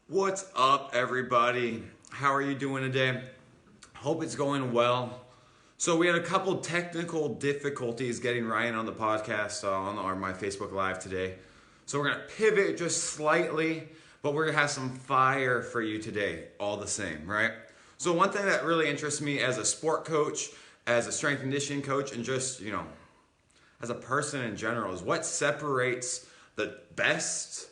What's up, everybody? How are you doing today? Hope it's going well. So we had a couple technical difficulties getting Ryan on the podcast on my Facebook Live today. So we're gonna pivot just slightly, but we're gonna have some fire for you today, all the same, right? So one thing that really interests me as a sport coach, as a strength and conditioning coach, and just as a person in general, is what separates the best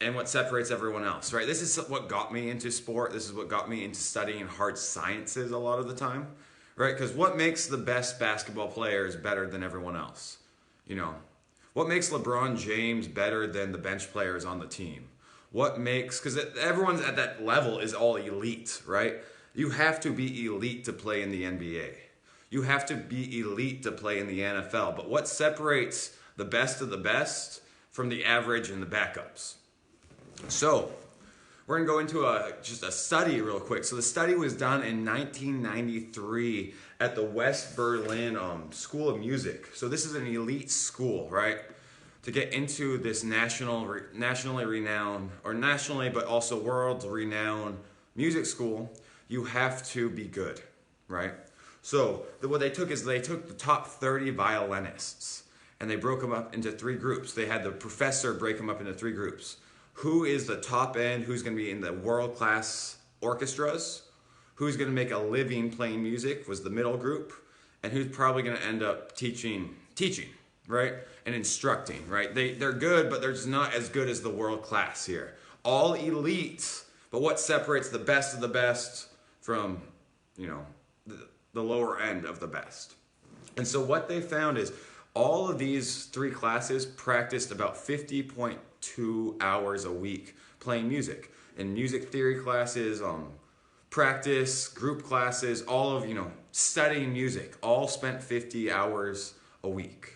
and what separates everyone else, right? This is what got me into sport. This is what got me into studying hard sciences a lot of the time, right? Because what makes the best basketball players better than everyone else? What makes LeBron James better than the bench players on the team? Because everyone's at that level is all elite, right? You have to be elite to play in the NBA. You have to be elite to play in the NFL. But what separates the best of the best from the average and the backups? So, we're going to go into just a study real quick. So the study was done in 1993 at the West Berlin School of Music. So this is an elite school, right? To get into this nationally renowned, or nationally but also world renowned music school, you have to be good, right? So what they took is they took the top 30 violinists and they broke them up into three groups. They had the professor break them up into three groups. Who is the top end, who's going to be in the world-class orchestras, who's going to make a living playing music was the middle group, and who's probably going to end up teaching, right, and instructing, right? They're good, but they're just not as good as the world-class here. All elite, but what separates the best of the best from, the lower end of the best? And so what they found is all of these three classes practiced about 50.2 hours a week playing music. In music theory classes, practice, group classes, all of, studying music, all spent 50 hours a week.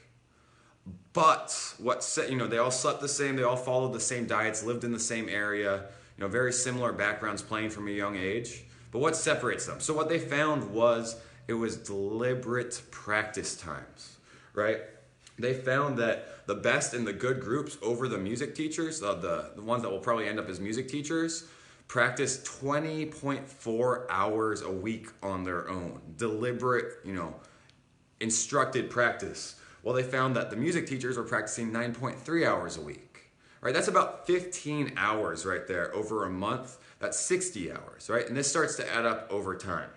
But they all slept the same, they all followed the same diets, lived in the same area, very similar backgrounds playing from a young age. But what separates them? So what they found was it was deliberate practice times. Right? They found that the best and the good groups over the music teachers, the ones that will probably end up as music teachers, practice 20.4 hours a week on their own. Deliberate, instructed practice. Well, they found that the music teachers were practicing 9.3 hours a week. Right? That's about 15 hours right there over a month. That's 60 hours, right? And this starts to add up over time.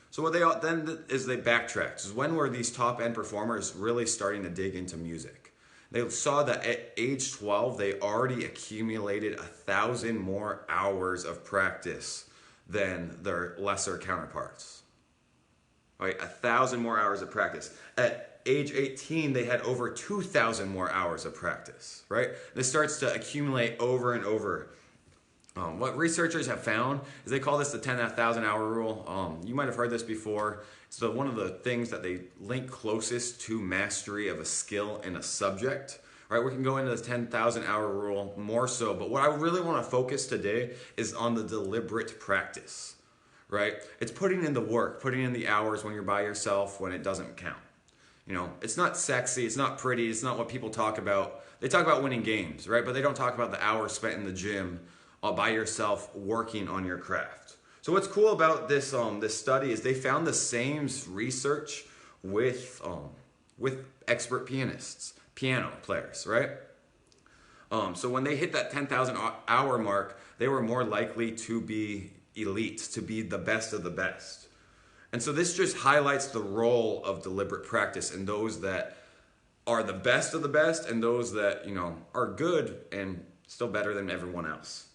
So what they backtracked. So when were these top end performers really starting to dig into music? They saw that at age 12, they already accumulated 1,000 more hours of practice than their lesser counterparts. Right, 1,000 more hours of practice. At age 18, they had over 2,000 more hours of practice. Right, this starts to accumulate over and over. What researchers have found is they call this the 10,000 hour rule. You might have heard this before. So one of the things that they link closest to mastery of a skill in a subject. Right, we can go into the 10,000 hour rule more so, but what I really want to focus today is on the deliberate practice. Right, it's putting in the work, putting in the hours when you're by yourself, when it doesn't count. It's not sexy, it's not pretty, it's not what people talk about. They talk about winning games, right? But they don't talk about the hours spent in the gym by yourself working on your craft. So what's cool about this study is they found the same research with expert piano players, right? So when they hit that 10,000 hour mark, they were more likely to be elite, to be the best of the best. And so this just highlights the role of deliberate practice in those that are the best of the best and those that, are good and still better than everyone else.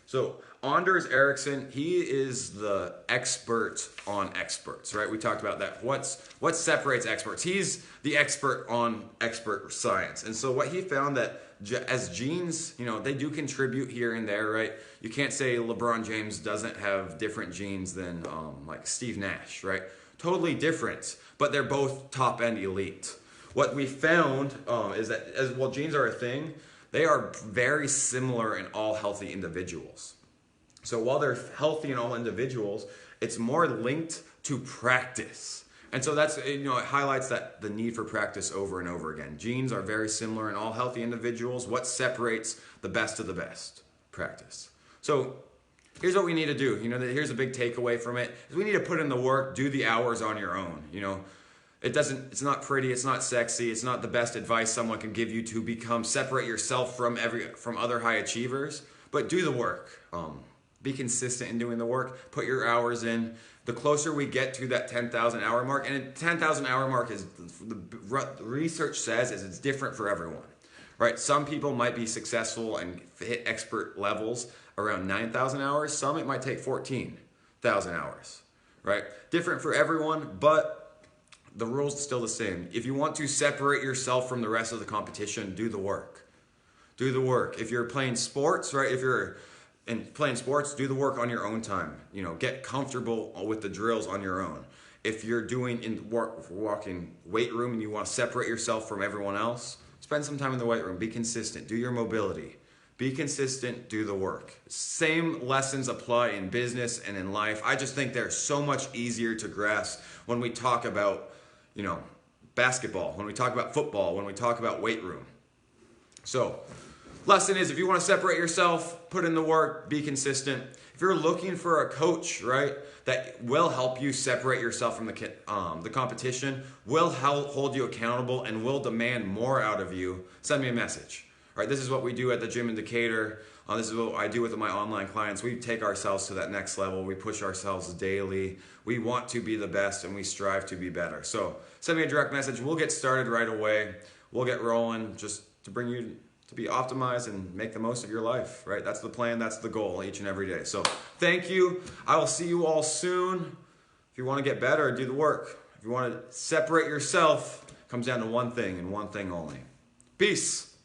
So Anders Ericsson, he is the expert on experts, right? We talked about that. What separates experts? He's the expert on expert science. And so what he found that as genes, they do contribute here and there, right? You can't say LeBron James doesn't have different genes than like Steve Nash, right? Totally different, but they're both top end elite. What we found is that genes are a thing, they are very similar in all healthy individuals. So while they're healthy in all individuals, it's more linked to practice. And so that's, it highlights that the need for practice over and over again. Genes are very similar in all healthy individuals. What separates the best of the best? practice. So here's what we need to do. Here's a big takeaway from it. Is we need to put in the work, do the hours on your own. It's not pretty, it's not sexy, it's not the best advice someone can give you to separate yourself from other high achievers, but do the work. Be consistent in doing the work, put your hours in. The closer we get to that 10,000 hour mark, and 10,000 hour mark is, the research says, is it's different for everyone, right? Some people might be successful and hit expert levels around 9,000 hours. Some it might take 14,000 hours, right? Different for everyone, but the rule's still the same. If you want to separate yourself from the rest of the competition, do the work. Do the work. If you're playing sports, right? If you're playing sports, do the work on your own time. Get comfortable with the drills on your own. If you're walking weight room and you want to separate yourself from everyone else, spend some time in the weight room. Be consistent. Do your mobility. Be consistent. Do the work. Same lessons apply in business and in life. I just think they're so much easier to grasp when we talk about, basketball, when we talk about football, when we talk about weight room. So, lesson is, if you want to separate yourself, put in the work, be consistent. If you're looking for a coach, right, that will help you separate yourself from the competition, will hold you accountable, and will demand more out of you, send me a message. All right, this is what we do at the gym in Decatur. This is what I do with my online clients. We take ourselves to that next level. We push ourselves daily. We want to be the best, and we strive to be better. So send me a direct message. We'll get started right away. We'll get rolling just to bring you to be optimized and make the most of your life, right? That's the plan, that's the goal each and every day. So thank you. I will see you all soon. If you want to get better, do the work. If you want to separate yourself, it comes down to one thing and one thing only. Peace.